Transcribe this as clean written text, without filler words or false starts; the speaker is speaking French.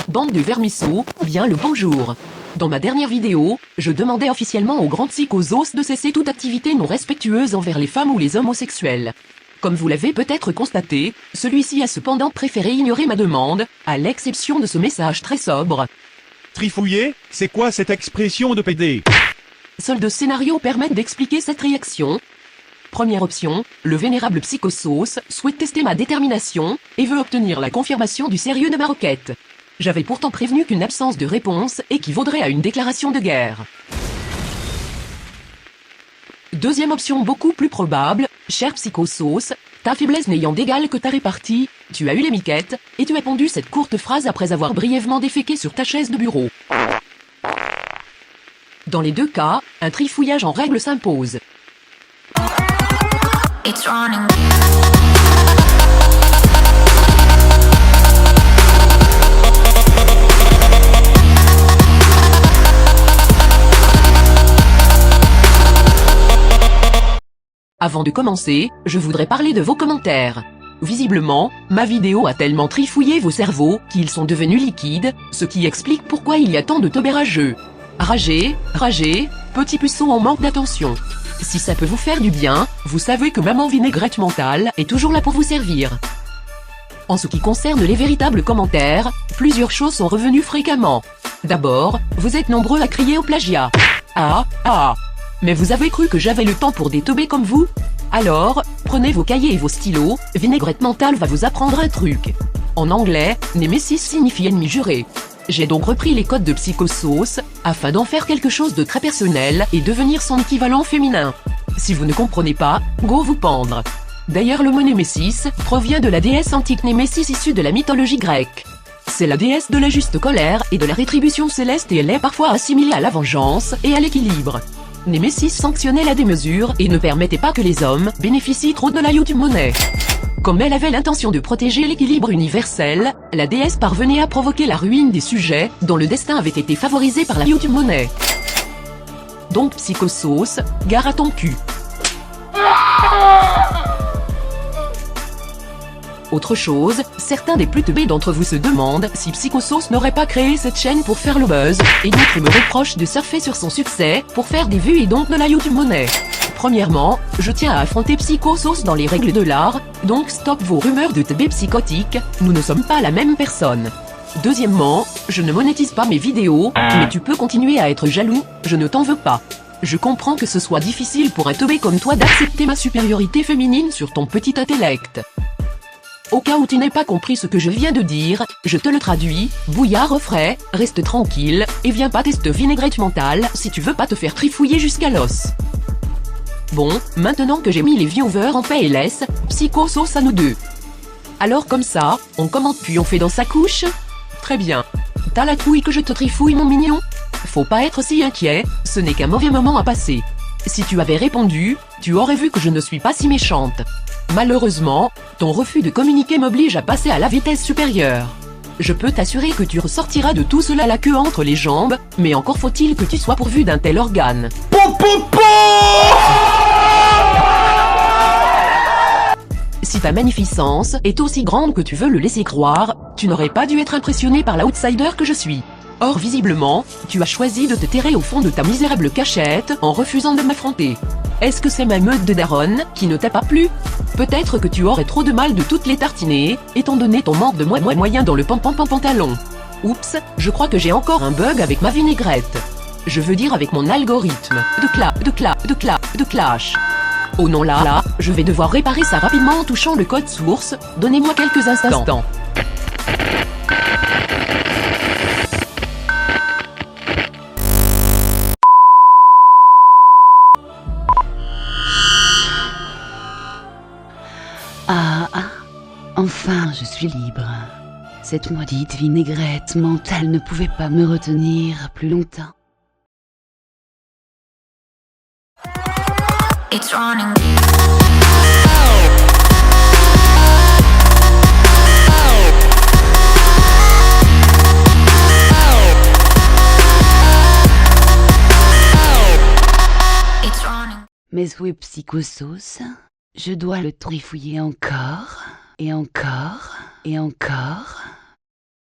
Bande de vermisseaux, bien le bonjour. Dans ma dernière vidéo, je demandais officiellement au grand psychosos de cesser toute activité non respectueuse envers les femmes ou les homosexuels. Comme vous l'avez peut-être constaté, celui-ci a cependant préféré ignorer ma demande, à l'exception de ce message très sobre. Trifouiller, c'est quoi cette expression de PD? Seuls deux scénarios permettent d'expliquer cette réaction. Première option, le vénérable psychosos souhaite tester ma détermination, et veut obtenir la confirmation du sérieux de ma requête. J'avais pourtant prévenu qu'une absence de réponse équivaudrait à une déclaration de guerre. Deuxième option beaucoup plus probable, cher psychosos, ta faiblesse n'ayant d'égal que ta répartie, tu as eu les miquettes, et tu as pondu cette courte phrase après avoir brièvement déféqué sur ta chaise de bureau. Dans les deux cas, un trifouillage en règle s'impose. It's running. Avant de commencer, je voudrais parler de vos commentaires. Visiblement, ma vidéo a tellement trifouillé vos cerveaux qu'ils sont devenus liquides, ce qui explique pourquoi il y a tant de tombés rageux. Ragez, petit puceau en manque d'attention. Si ça peut vous faire du bien, vous savez que maman vinaigrette mentale est toujours là pour vous servir. En ce qui concerne les véritables commentaires, plusieurs choses sont revenues fréquemment. D'abord, vous êtes nombreux à crier au plagiat. Mais vous avez cru que j'avais le temps pour des teubés comme vous? Alors, prenez vos cahiers et vos stylos, vinaigrette mentale va vous apprendre un truc. En anglais, Némésis signifie ennemi juré. J'ai donc repris les codes de psychosos, afin d'en faire quelque chose de très personnel et devenir son équivalent féminin. Si vous ne comprenez pas, go vous pendre. D'ailleurs le mot Némésis provient de la déesse antique Némésis issue de la mythologie grecque. C'est la déesse de la juste colère et de la rétribution céleste et elle est parfois assimilée à la vengeance et à l'équilibre. Némésis sanctionnait la démesure et ne permettait pas que les hommes bénéficient trop de la YouTube monnaie. Comme elle avait l'intention de protéger l'équilibre universel, la déesse parvenait à provoquer la ruine des sujets dont le destin avait été favorisé par la YouTube monnaie. Donc psychosos, gare à ton cul. Autre chose, certains des plus teubés d'entre vous se demandent si Psychosos n'aurait pas créé cette chaîne pour faire le buzz, et d'autres me reprochent de surfer sur son succès pour faire des vues et donc de la YouTube monnaie. Premièrement, je tiens à affronter Psychosos dans les règles de l'art, donc stop vos rumeurs de teubés psychotiques, nous ne sommes pas la même personne. Deuxièmement, je ne monétise pas mes vidéos, mais tu peux continuer à être jaloux, je ne t'en veux pas. Je comprends que ce soit difficile pour un teubé comme toi d'accepter ma supériorité féminine sur ton petit intellect. Au cas où tu n'aies pas compris ce que je viens de dire, je te le traduis, bouillard au frais, reste tranquille, et viens pas tester vinaigrette mentale si tu veux pas te faire trifouiller jusqu'à l'os. Bon, maintenant que j'ai mis les viewers en PLS, psychosos à nous deux. Alors comme ça, on commente puis on fait dans sa couche? Très bien. T'as la trouille que je te trifouille mon mignon? Faut pas être si inquiet, ce n'est qu'un mauvais moment à passer. Si tu avais répondu, tu aurais vu que je ne suis pas si méchante. Malheureusement, ton refus de communiquer m'oblige à passer à la vitesse supérieure. Je peux t'assurer que tu ressortiras de tout cela la queue entre les jambes, mais encore faut-il que tu sois pourvu d'un tel organe. Si ta magnificence est aussi grande que tu veux le laisser croire, tu n'aurais pas dû être impressionné par l'outsider que je suis. Or visiblement, tu as choisi de te terrer au fond de ta misérable cachette en refusant de m'affronter. Est-ce que c'est ma meute de daronne qui ne t'a pas plu? Peut-être que tu aurais trop de mal de toutes les tartiner, étant donné ton manque de moyen dans le pantalon. Oups, je crois que j'ai encore un bug avec ma vinaigrette. Je veux dire avec mon algorithme de clash. Oh non là, je vais devoir réparer ça rapidement en touchant le code source, donnez-moi quelques instants. Enfin, je suis libre. Cette maudite vinaigrette mentale ne pouvait pas me retenir plus longtemps. It's running. It's running. Mais où est Psychosos? Je dois le trifouiller encore, et encore, et encore.